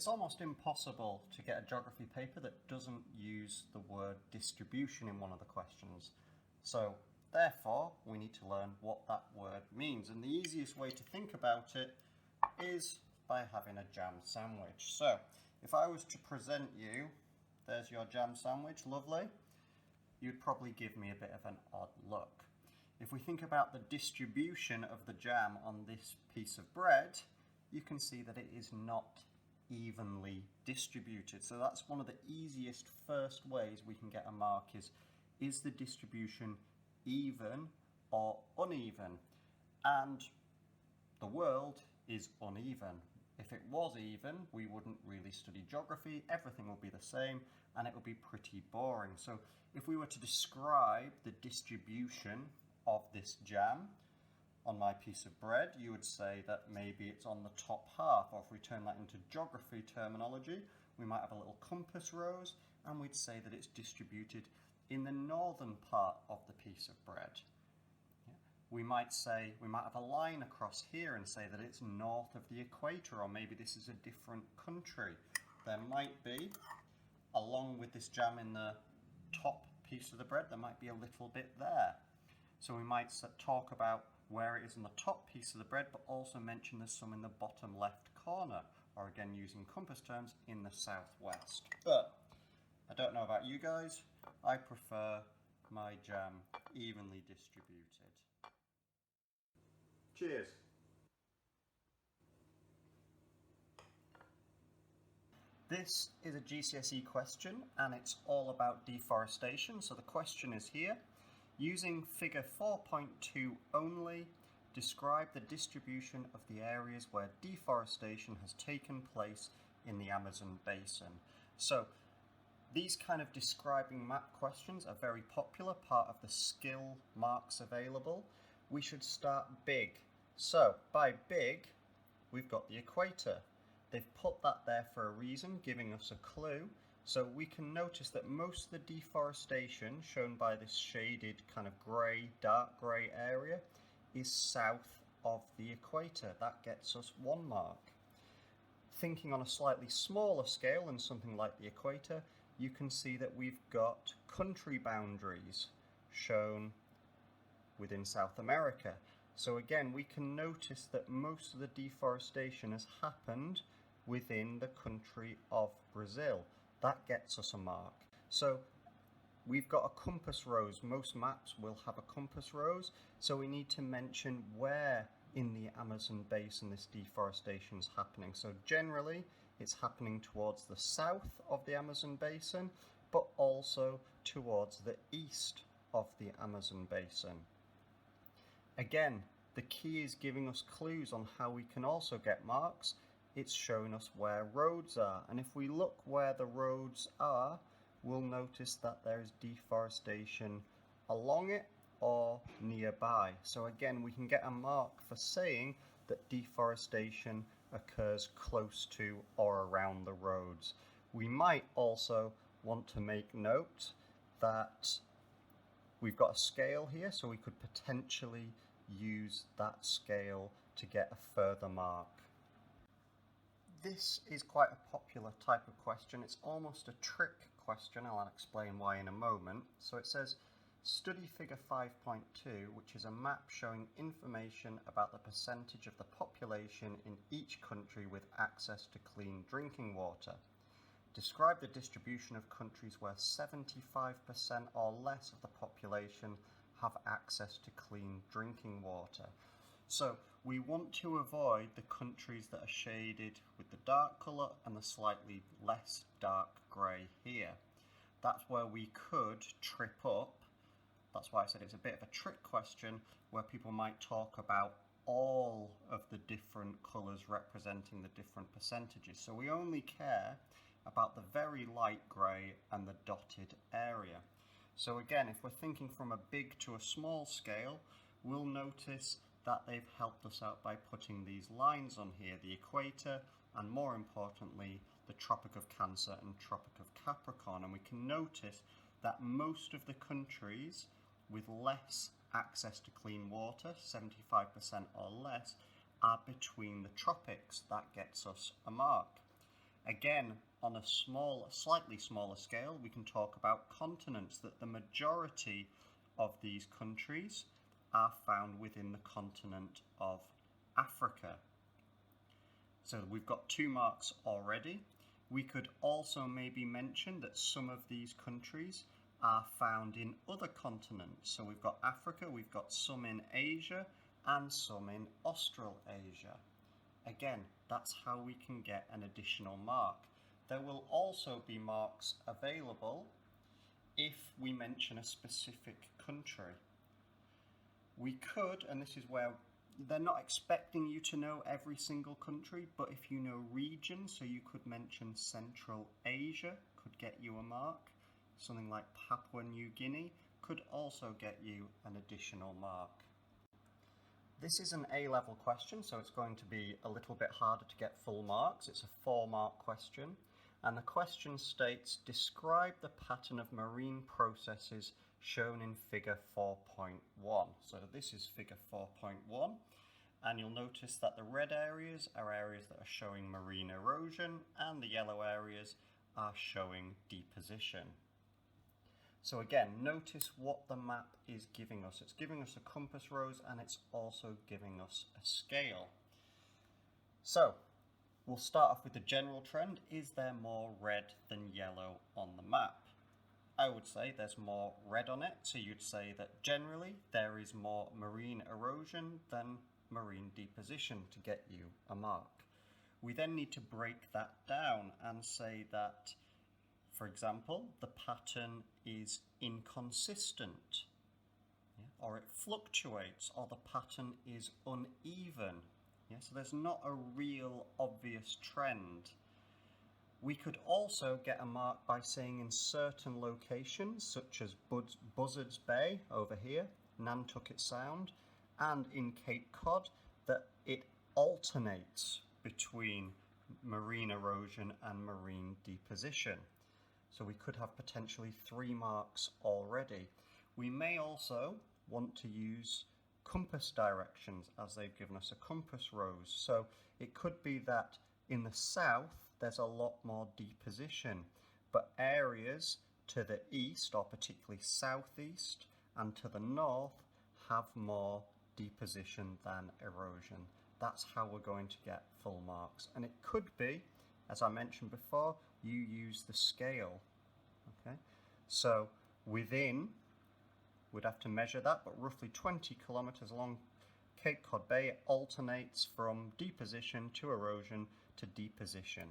It's almost impossible to get a geography paper that doesn't use the word distribution in one of the questions. So therefore, we need to learn what that word means. And the easiest way to think about it is by having a jam sandwich. So if I was to present you, there's your jam sandwich, lovely, you'd probably give me a bit of an odd look. If we think about the distribution of the jam on this piece of bread, you can see that it is not evenly distributed. So that's one of the easiest first ways we can get a mark is the distribution even or uneven? And the world is uneven. If it was even, we wouldn't really study geography, everything would be the same and it would be pretty boring. So if we were to describe the distribution of this jam on my piece of bread, you would say that maybe it's on the top half, or if we turn that into geography terminology, we might have a little compass rose and we'd say that it's distributed in the northern part of the piece of bread. We might have a line across here and say that it's north of the equator, or maybe this is a different country. There might be, along with this jam in the top piece of the bread, there might be a little bit there. So we might talk about where it is in the top piece of the bread, but also mention there's some in the bottom left corner, or again using compass terms, in the southwest. But I don't know about you guys, I prefer my jam evenly distributed. Cheers. This is a GCSE question and it's all about deforestation. So the question is here, using figure 4.2 only, describe the distribution of the areas where deforestation has taken place in the Amazon basin. So these kind of describing map questions are very popular, part of the skill marks available. We should start big. So by big, we've got the equator. They've put that there for a reason, giving us a clue. So we can notice that most of the deforestation shown by this shaded kind of grey, dark grey area is south of the equator. That gets us 1 mark. Thinking on a slightly smaller scale than something like the equator, you can see that we've got country boundaries shown within South America. So again, we can notice that most of the deforestation has happened within the country of Brazil. That gets us a mark. So we've got a compass rose. Most maps will have a compass rose. So we need to mention where in the Amazon basin this deforestation is happening. So generally, it's happening towards the south of the Amazon basin, but also towards the east of the Amazon basin. Again, the key is giving us clues on how we can also get marks. It's showing us where roads are. And if we look where the roads are, we'll notice that there's deforestation along it or nearby. So again, we can get a mark for saying that deforestation occurs close to or around the roads. We might also want to make note that we've got a scale here, so we could potentially use that scale to get a further mark. This is quite a popular type of question. It's almost a trick question. I'll explain why in a moment. So it says, study figure 5.2, which is a map showing information about the percentage of the population in each country with access to clean drinking water. Describe the distribution of countries where 75% or less of the population have access to clean drinking water. So we want to avoid the countries that are shaded with the dark colour and the slightly less dark grey here. That's where we could trip up. That's why I said it's a bit of a trick question, where people might talk about all of the different colours representing the different percentages. So we only care about the very light grey and the dotted area. So again, if we're thinking from a big to a small scale, we'll notice that they've helped us out by putting these lines on here, the equator, and more importantly, the Tropic of Cancer and Tropic of Capricorn. And we can notice that most of the countries with less access to clean water, 75% or less, are between the tropics. That gets us a mark. Again, on a slightly smaller scale, we can talk about continents, that the majority of these countries are found within the continent of Africa. So we've got 2 marks already. We could also maybe mention that some of these countries are found in other continents. So we've got Africa, we've got some in Asia, and some in Australasia. Again, that's how we can get an additional mark. There will also be marks available if we mention a specific country. We could, and this is where they're not expecting you to know every single country, but if you know region, so you could mention Central Asia, could get you a mark. Something like Papua New Guinea could also get you an additional mark. This is an A-level question, so it's going to be a little bit harder to get full marks. It's a 4-mark question, and the question states, describe the pattern of marine processes shown in figure 4.1. So this is figure 4.1, and you'll notice that the red areas are areas that are showing marine erosion, and the yellow areas are showing deposition. So again, notice what the map is giving us. It's giving us a compass rose, and it's also giving us a scale. So we'll start off with the general trend. Is there more red than yellow on the map? I would say there's more red on it, so you'd say that generally there is more marine erosion than marine deposition to get you a mark. We then need to break that down and say that, for example, the pattern is inconsistent, or it fluctuates, or the pattern is uneven. So there's not a real obvious trend. We could also get a mark by saying in certain locations, such as Buzzards Bay over here, Nantucket Sound, and in Cape Cod, that it alternates between marine erosion and marine deposition. So we could have potentially 3 marks already. We may also want to use compass directions, as they've given us a compass rose. So it could be that in the south there's a lot more deposition, but areas to the east, or particularly southeast, and to the north have more deposition than erosion. That's how we're going to get full marks. And it could be, as I mentioned before, you use the scale. Okay, so within, we'd have to measure that, but roughly 20 kilometers along Cape Cod Bay, it alternates from deposition to erosion to deposition.